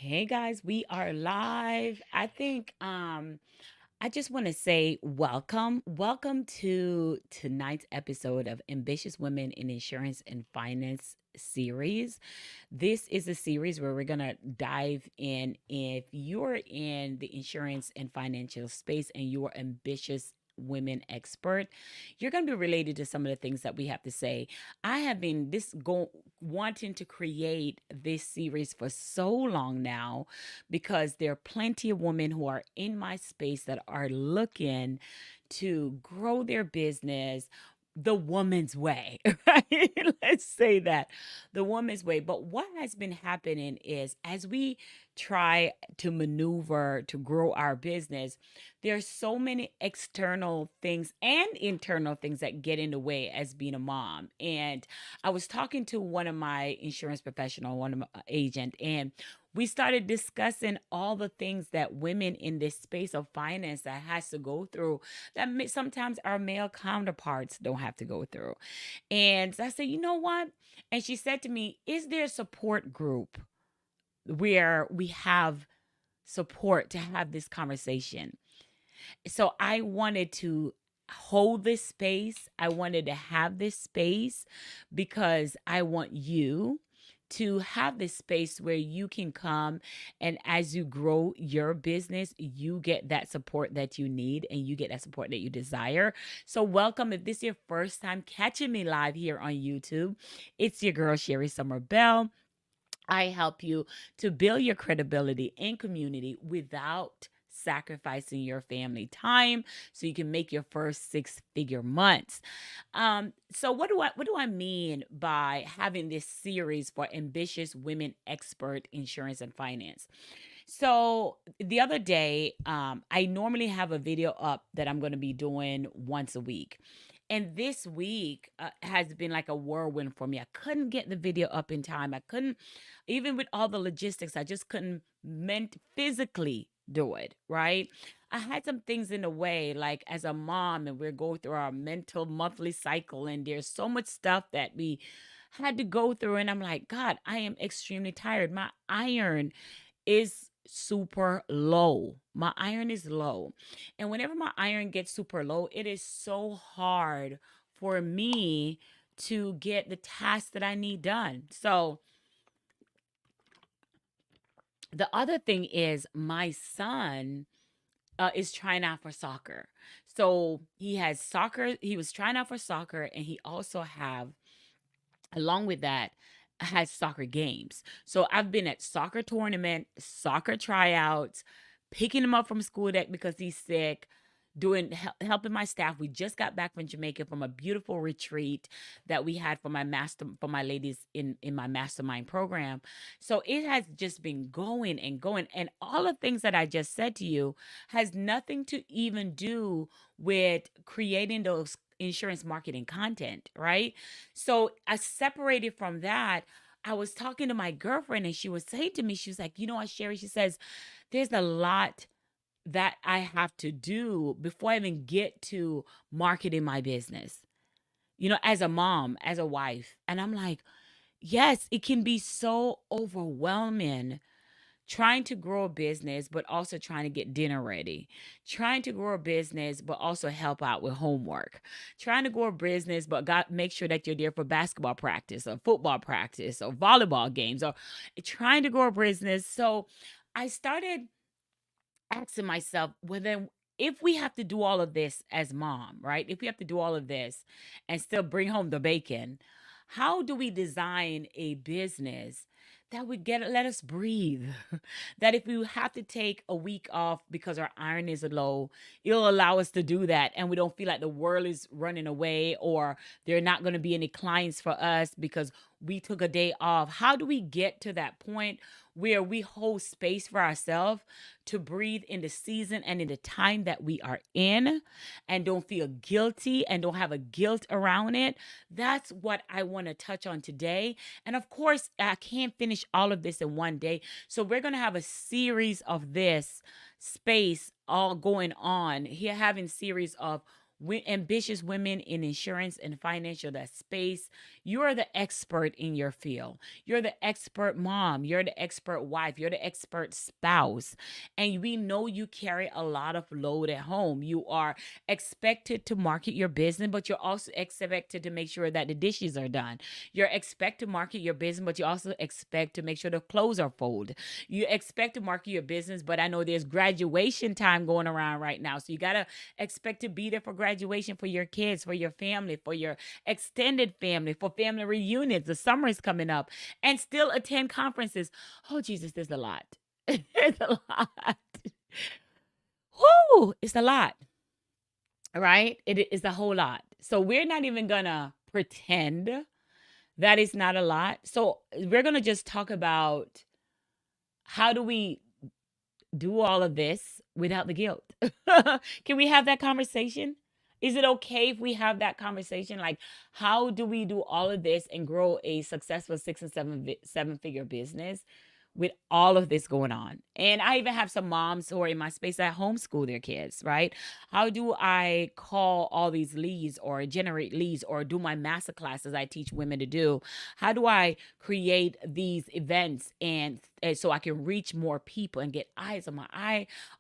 Hey guys, we are live. I just want to say welcome. Welcome to tonight's episode of Ambitious Women in Insurance and Finance series. This is a series where we're going to dive in. If you're in the insurance and financial space and you're ambitious women expert, you're going to be related to some of the things that we have to say. I have been wanting to create this series for so long now because there are plenty of women who are in my space that are looking to grow their business the woman's way, right? Let's say that the woman's way. But what has been happening is as we try to maneuver to grow our business, there's so many external things and internal things that get in the way as being a mom. And I was talking to one of my insurance professional, one of my agent, and we started discussing all the things that women in this space of finance that has to go through that sometimes our male counterparts don't have to go through. And I said, you know what? And she said to me, is there a support group where we have support to have this conversation? So I wanted to hold this space. I wanted to have this space because I want you to have this space where you can come, and as you grow your business, you get that support that you need and you get that support that you desire. So welcome. If this is your first time catching me live here on YouTube, it's your girl Sherry Summer Bell. I help you to build your credibility in community without sacrificing your family time so you can make your first six-figure months. So what do I mean by having this series for ambitious women expert insurance and finance? So the other day, I normally have a video up that I'm going to be doing once a week. And this week has been like a whirlwind for me. I couldn't get the video up in time. I couldn't, even with all the logistics, I just couldn't meant physically do it, right? I had some things in the way, like as a mom, and we're going through our mental monthly cycle, and there's so much stuff that we had to go through. And I'm like, God, I am extremely tired. My iron is super low. My iron is low. And whenever my iron gets super low, it is so hard for me to get the tasks that I need done. So the other thing is my son is trying out for soccer. So he has soccer. He was trying out for soccer, and he also have along with that has soccer games. So I've been at soccer tournament, soccer tryouts, picking him up from school deck because he's sick, doing helping my staff. We just got back from Jamaica from a beautiful retreat that we had for my ladies in my mastermind program. So it has just been going and going, and all the things that I just said to you has nothing to even do with creating those insurance marketing content, right? So I separated from that. I was talking to my girlfriend and she was saying to me, she was like, you know what, Sherry? She says, there's a lot that I have to do before I even get to marketing my business, as a mom, as a wife. And I'm like, yes, it can be so overwhelming trying to grow a business, but also trying to get dinner ready, trying to grow a business, but also help out with homework, trying to grow a business, but make sure that you're there for basketball practice or football practice or volleyball games or trying to grow a business. So I started asking myself, well, then if we have to do all of this as mom, right? If we have to do all of this and still bring home the bacon, how do we design a business that would let us breathe? That if we have to take a week off because our iron is low, it'll allow us to do that, and we don't feel like the world is running away or there are not going to be any clients for us because we took a day off. How do we get to that point where we hold space for ourselves to breathe in the season and in the time that we are in and don't feel guilty and don't have a guilt around it? That's what I want to touch on today. And of course, I can't finish all of this in one day. So we're going to have a series of this space all going on here, having series of ambitious women in insurance and financial that space. You are the expert in your field. You're the expert mom. You're the expert wife. You're the expert spouse. And we know you carry a lot of load at home. You are expected to market your business, but you're also expected to make sure that the dishes are done. You're expected to market your business, but you also expect to make sure the clothes are folded. You expect to market your business, but I know there's graduation time going around right now. So you got to expect to be there for graduation for your kids, for your family, for your extended family, for family reunions. The summer is coming up and still attend conferences. Oh, Jesus, there's a lot. It's a lot. Whoo, it's a lot, right? It is a whole lot. So we're not even going to pretend that it's not a lot. So we're going to just talk about how do we do all of this without the guilt? Can we have that conversation? Is it okay if we have that conversation? Like, how do we do all of this and grow a successful 6 and 7 figure business with all of this going on? And I even have some moms who are in my space that homeschool their kids, right? How do I call all these leads or generate leads or do my master classes I teach women to do? How do I create these events and so I can reach more people and get eyes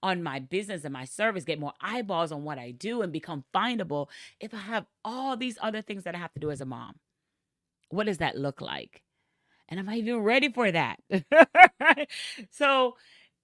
on my business and my service, get more eyeballs on what I do and become findable if I have all these other things that I have to do as a mom? What does that look like? And am I even ready for that? So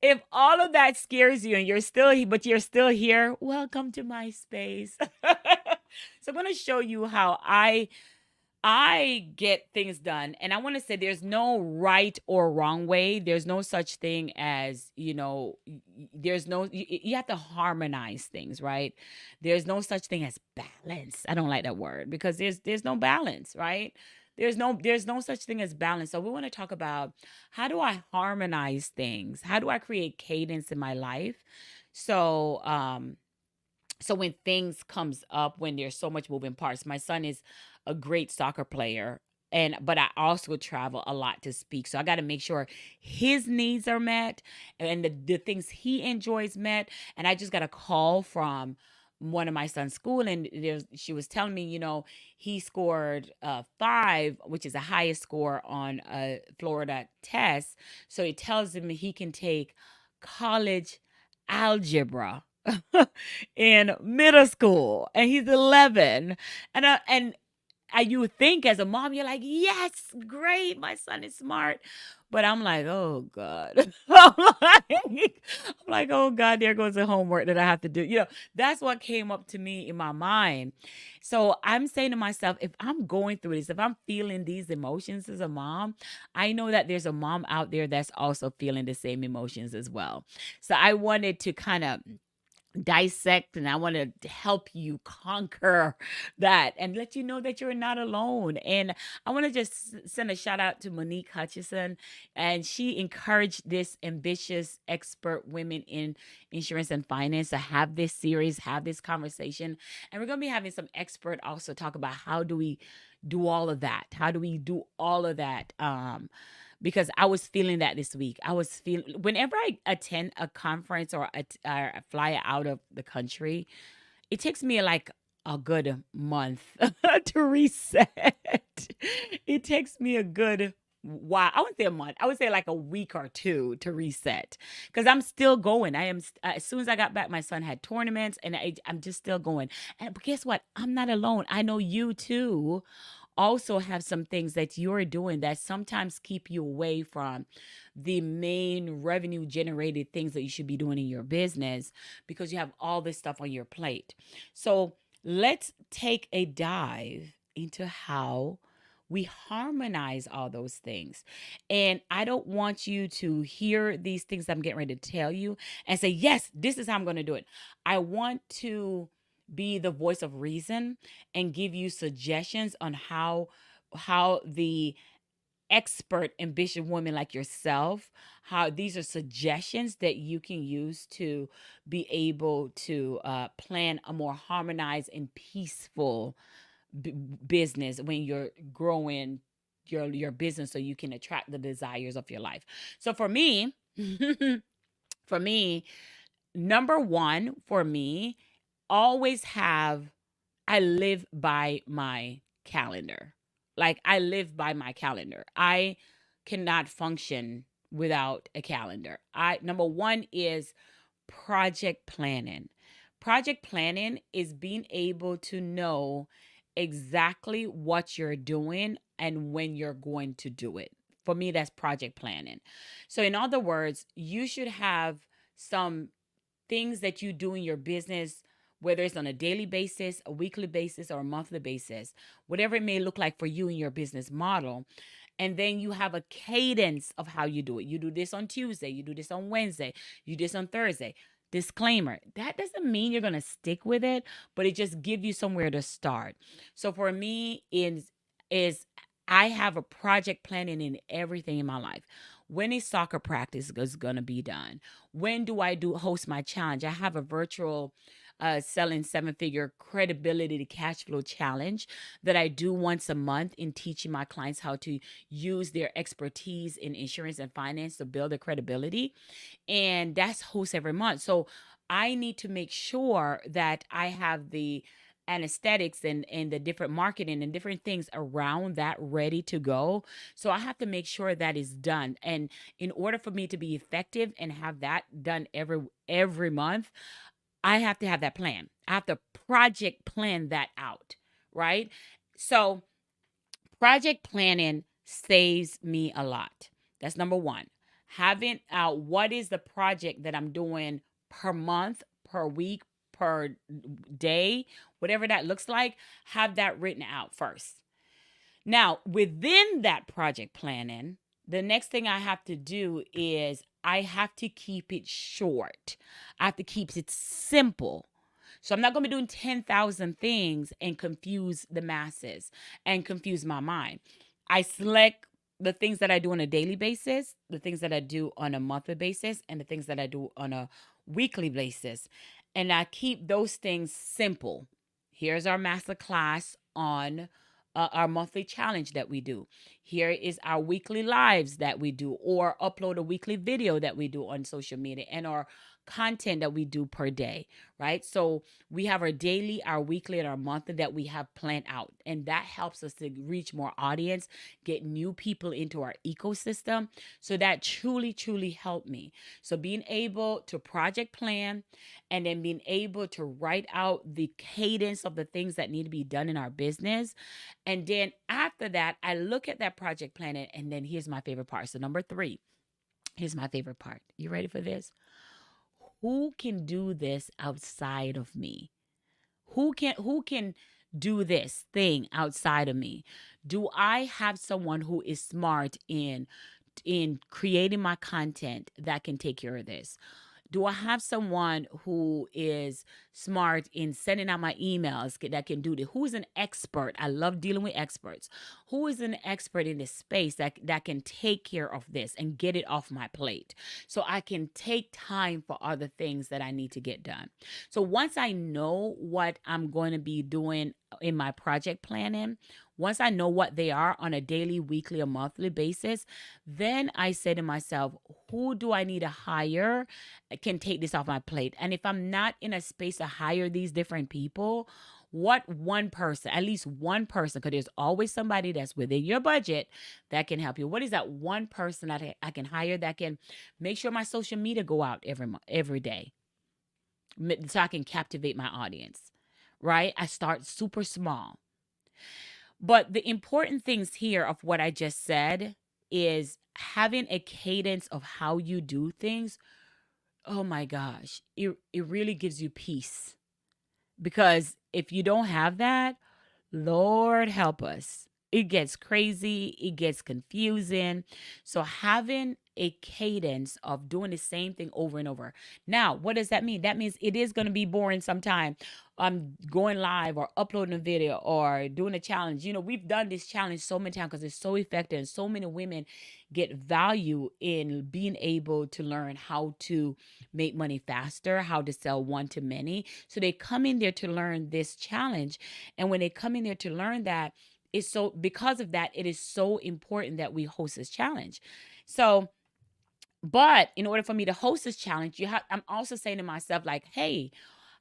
if all of that scares you and but you're still here, welcome to my space. So I'm going to show you how I get things done. And I want to say there's no right or wrong way. There's no such thing as, there's no, you have to harmonize things, right? There's no such thing as balance. I don't like that word because there's no balance, right? There's no such thing as balance. So we want to talk about how do I harmonize things? How do I create cadence in my life? So when things comes up, when there's so much moving parts, my son is a great soccer player, but I also travel a lot to speak, so I got to make sure his needs are met and the things he enjoys met. And I just got a call from one of my son's school, and she was telling me, he scored 5, which is the highest score on a Florida test. So it tells him he can take college algebra in middle school, and he's 11. And you would think as a mom, you're like, yes, great, my son is smart. But I'm like, oh God. I'm like, oh God, there goes the homework that I have to do. That's what came up to me in my mind. So I'm saying to myself, if I'm going through this, if I'm feeling these emotions as a mom, I know that there's a mom out there that's also feeling the same emotions as well. So I wanted to kind of dissect, and I want to help you conquer that and let you know that you're not alone. And I want to just send a shout out to Monique Hutchison, and she encouraged this ambitious expert women in insurance and finance to have this series, have this conversation. And we're going to be having some expert also talk about how do we do all of that? How do we do all of that? Because I was feeling that this week. I was feeling whenever I attend a conference or fly out of the country, it takes me like a good month to reset. It takes me a good while. I wouldn't say a month. I would say like a week or two to reset because I'm still going. I am as soon as I got back, my son had tournaments, and I'm just still going. But guess what? I'm not alone. I know you too also have some things that you're doing that sometimes keep you away from the main revenue generated things that you should be doing in your business because you have all this stuff on your plate. So let's take a dive into how we harmonize all those things. And I don't want you to hear these things I'm getting ready to tell you and say, yes, this is how I'm going to do it. I want to be the voice of reason and give you suggestions on how the expert ambitious women like yourself, how these are suggestions that you can use to be able to plan a more harmonized and peaceful business when you're growing your business so you can attract the desires of your life. So for me, for me, number one for me, always have I live by my calendar. Like, I live by my calendar. I cannot function without a calendar. I Number one is project planning. Project planning is being able to know exactly what you're doing and when you're going to do it. For me, that's project planning. So, in other words, you should have some things that you do in your business, whether it's on a daily basis, a weekly basis, or a monthly basis, whatever it may look like for you in your business model. And then you have a cadence of how you do it. You do this on Tuesday, you do this on Wednesday, you do this on Thursday. Disclaimer, that doesn't mean you're going to stick with it, but it just gives you somewhere to start. So for me is I have a project planning in everything in my life. When is soccer practice is going to be done? When do I do host my challenge? I have a virtual selling seven figure credibility to cash flow challenge that I do once a month in teaching my clients how to use their expertise in insurance and finance to build their credibility. And that's host every month. So I need to make sure that I have the anesthetics and the different marketing and different things around that ready to go. So I have to make sure that is done. And in order for me to be effective and have that done every month, I have to have that plan. I have to project plan that out, right? So project planning saves me a lot. That's number one. Having out what is the project that I'm doing per month, per week, per day, whatever that looks like, have that written out first. Now, within that project planning, the next thing I have to do is I have to keep it short. I have to keep it simple. So I'm not going to be doing 10,000 things and confuse the masses and confuse my mind. I select the things that I do on a daily basis, the things that I do on a monthly basis, and the things that I do on a weekly basis. And I keep those things simple. Here's our master class on our monthly challenge that we do. Here is our weekly lives that we do, or upload a weekly video that we do on social media, and our content that we do per day, right? So we have our daily, our weekly, and our monthly that we have planned out. And that helps us to reach more audience, get new people into our ecosystem. So that truly, truly helped me. So being able to project plan and then being able to write out the cadence of the things that need to be done in our business. And then after that, I look at that project plan, and then here's my favorite part. So number three, here's my favorite part. You ready for this? Who can do this outside of me? Who can do this thing outside of me? Do I have someone who is smart in creating my content that can take care of this? Do I have someone who is smart in sending out my emails that can do this? Who is an expert? I love dealing with experts. Who is an expert in this space that can take care of this and get it off my plate so I can take time for other things that I need to get done? So once I know what I'm going to be doing in my project planning, once I know what they are on a daily, weekly, or monthly basis, then I say to myself, who do I need to hire can take this off my plate? And if I'm not in a space to hire these different people, what one person, at least one person, because there's always somebody that's within your budget that can help you. What is that one person that I can hire that can make sure my social media go out every day so I can captivate my audience, right? I start super small. But the important things here of what I just said is having a cadence of how you do things. Oh my gosh, it really gives you peace. Because if you don't have that, Lord help us. It gets crazy, it gets confusing. So having a cadence of doing the same thing over and over. Now, what does that mean? That means it is going to be boring sometime. Going live or uploading a video or doing a challenge. You know, we've done this challenge so many times because it's so effective, and so many women get value in being able to learn how to make money faster, how to sell one to many. So they come in there to learn this challenge. And when they come in there to learn that, it's so, because of that, it is so important that we host this challenge. So, but in order for me to host this challenge, I'm also saying to myself, like, hey,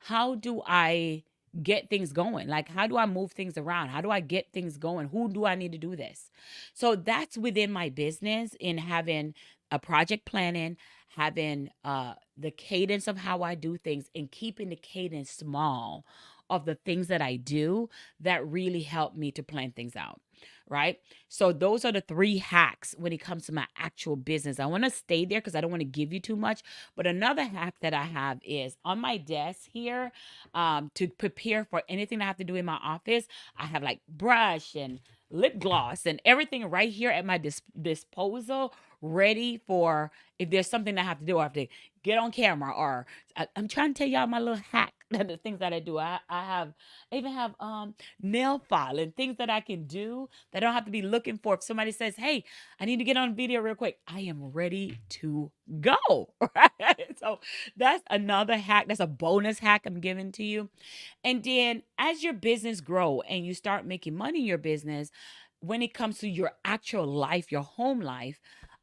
how do I get things going? Like, how do I move things around? How do I get things going? Who do I need to do this? So that's within my business, in having a project planning, having the cadence of how I do things, and keeping the cadence small of the things that I do that really help me to plan things out. Right. So those are the three hacks when it comes to my actual business. I want to stay there because I don't want to give you too much. But another hack that I have is on my desk here, to prepare for anything I have to do in my office. I have like brush and lip gloss and everything right here at my disposal, ready for if there's something I have to do. I have to get on camera, or I'm trying to tell y'all my little hack. The things that I do. I even have nail file and things that I can do that I don't have to be looking for. If somebody says, "Hey, I need to get on video real quick," I am ready to go. Right. So that's another hack. That's a bonus hack I'm giving to you. And then as your business grow and you start making money in your business, when it comes to your actual life, your home life,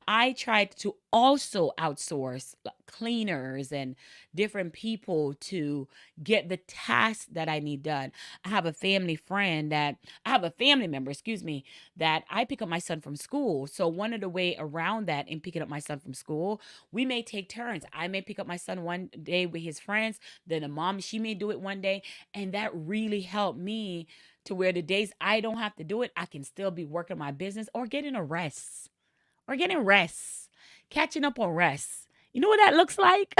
I tried to also outsource cleaners and different people to get the tasks that I need done. I have a family member, excuse me, that I pick up my son from school. So one of the way around that in picking up my son from school, we may take turns. I may pick up my son one day with his friends, then the mom, she may do it one day. And that really helped me to where the days I don't have to do it, I can still be working my business or getting a rest or getting rest, catching up on rest. You know what that looks like?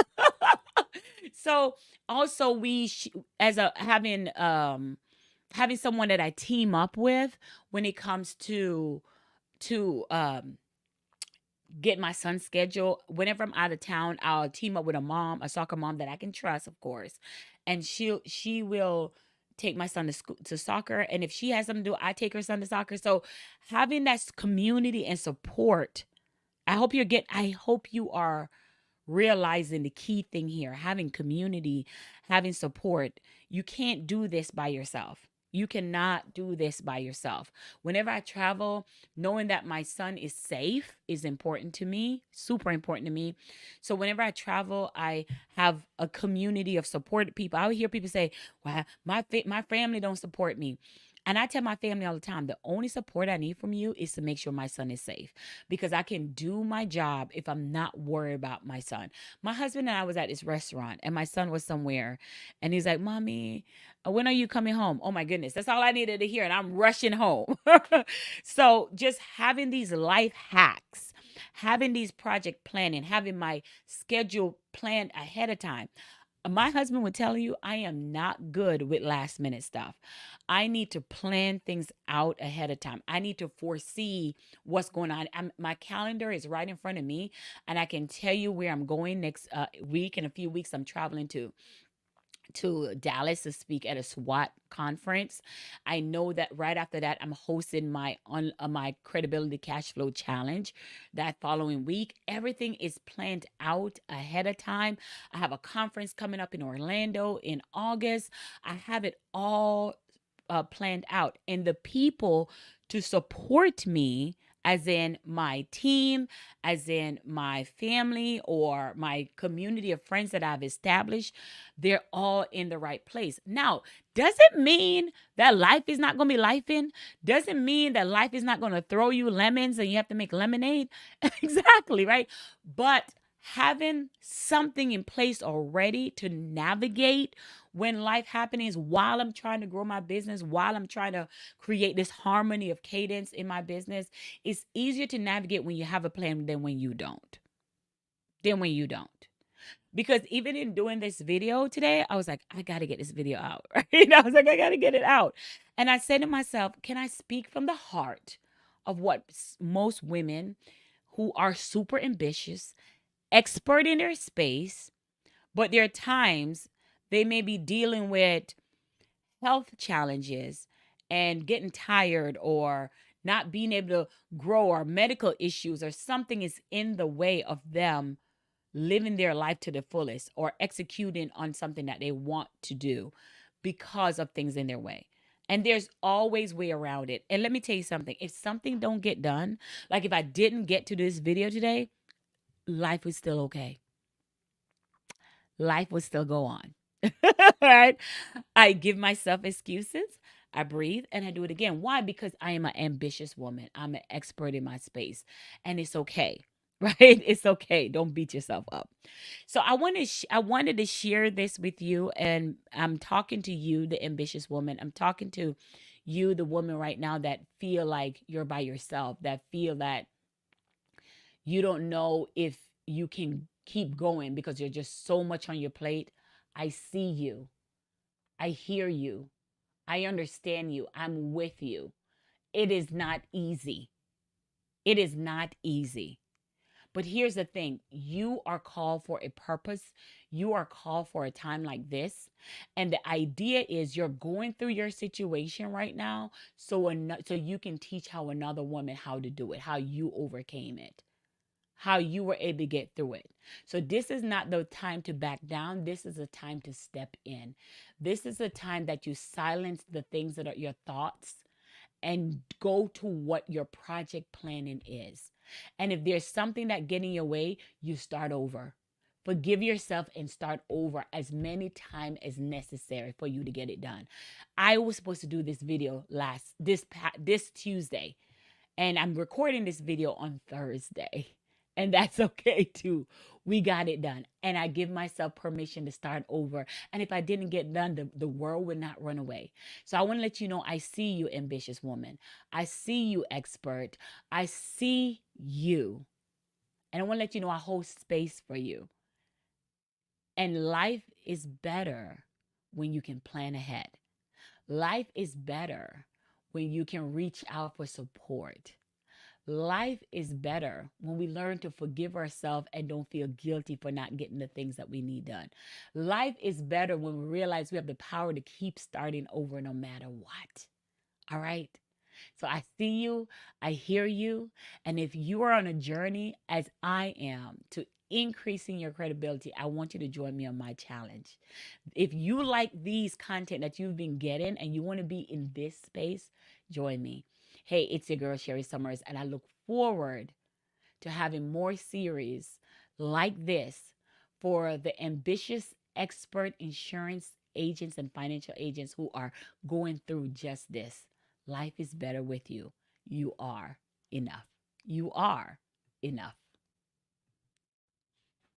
So also as a having someone that I team up with when it comes to get my son's schedule. Whenever I'm out of town, I'll team up with a soccer mom that I can trust, of course, and she will take my son to school to soccer. And if she has something to do, I take her son to soccer. So having that community and support, I hope you are realizing the key thing here, having community, having support. You can't do this by yourself. You cannot do this by yourself. Whenever I travel, knowing that my son is safe is important to me, super important to me. So whenever I travel, I have a community of supported people. I would hear people say, "Well, my family don't support me." And I tell my family all the time, the only support I need from you is to make sure my son is safe, because I can do my job if I'm not worried about my son. My husband and I was at this restaurant and my son was somewhere and he's like, "Mommy, when are you coming home?" Oh my goodness, that's all I needed to hear. And I'm rushing home. So just having these life hacks, having these project planning, having my schedule planned ahead of time. My husband would tell you I am not good with last minute stuff. I need to plan things out ahead of time. I need to foresee what's going on. My calendar is right in front of me, and I can tell you where I'm going next week. In a few weeks, I'm traveling to Dallas to speak at a SWAT conference. I know that right after that, I'm hosting my credibility cash flow challenge that following week. Everything is planned out ahead of time. I have a conference coming up in Orlando in August. I have it all planned out, and the people to support me, as in my team, as in my family or my community of friends that I've established, they're all in the right place. Now, does it mean that life is not going to be life in? Does it mean that life is not going to throw you lemons and you have to make lemonade? Exactly, right? But having something in place already to navigate when life happenings, while I'm trying to grow my business, while I'm trying to create this harmony of cadence in my business, it's easier to navigate when you have a plan than when you don't. Than when you don't. Because even in doing this video today, I was like, I got to get this video out. Right? I was like, I got to get it out. And I said to myself, can I speak from the heart of what most women who are super ambitious, expert in their space, but there are times they may be dealing with health challenges and getting tired or not being able to grow, or medical issues, or something is in the way of them living their life to the fullest or executing on something that they want to do because of things in their way. And there's always way around it. And let me tell you something. If something don't get done, like if I didn't get to this video today, life was still okay. Life would still go on. Right? I give myself excuses. I breathe and I do it again. Why? Because I am an ambitious woman. I'm an expert in my space, and it's okay. Right? It's okay. Don't beat yourself up. So I wanted to share this with you, and I'm talking to you, the ambitious woman. I'm talking to you, the woman right now that feel like you're by yourself, that feel that you don't know if you can keep going because you're just so much on your plate. I see you. I hear you. I understand you. I'm with you. It is not easy. It is not easy. But here's the thing, you are called for a purpose. You are called for a time like this. And the idea is you're going through your situation right now so you can teach how another woman how to do it, how you overcame it, how you were able to get through it. So this is not the time to back down. This is a time to step in. This is a time that you silence the things that are your thoughts and go to what your project planning is. And if there's something that get in your way, you start over. Forgive yourself and start over as many times as necessary for you to get it done. I was supposed to do this video this Tuesday, and I'm recording this video on Thursday. And that's okay too. We got it done. And I give myself permission to start over. And if I didn't get done, the world would not run away. So I want to let you know I see you, ambitious woman. I see you, expert. I see you. And I want to let you know I hold space for you. And life is better when you can plan ahead. Life is better when you can reach out for support. Life is better when we learn to forgive ourselves and don't feel guilty for not getting the things that we need done. Life is better when we realize we have the power to keep starting over no matter what. All right? So I see you, I hear you, and if you are on a journey as I am to increasing your credibility, I want you to join me on my challenge. If you like these content that you've been getting and you want to be in this space, join me. Hey, it's your girl Sherry Summers, and I look forward to having more series like this for the ambitious expert insurance agents and financial agents who are going through just this. Life is better with you. You are enough. You are enough.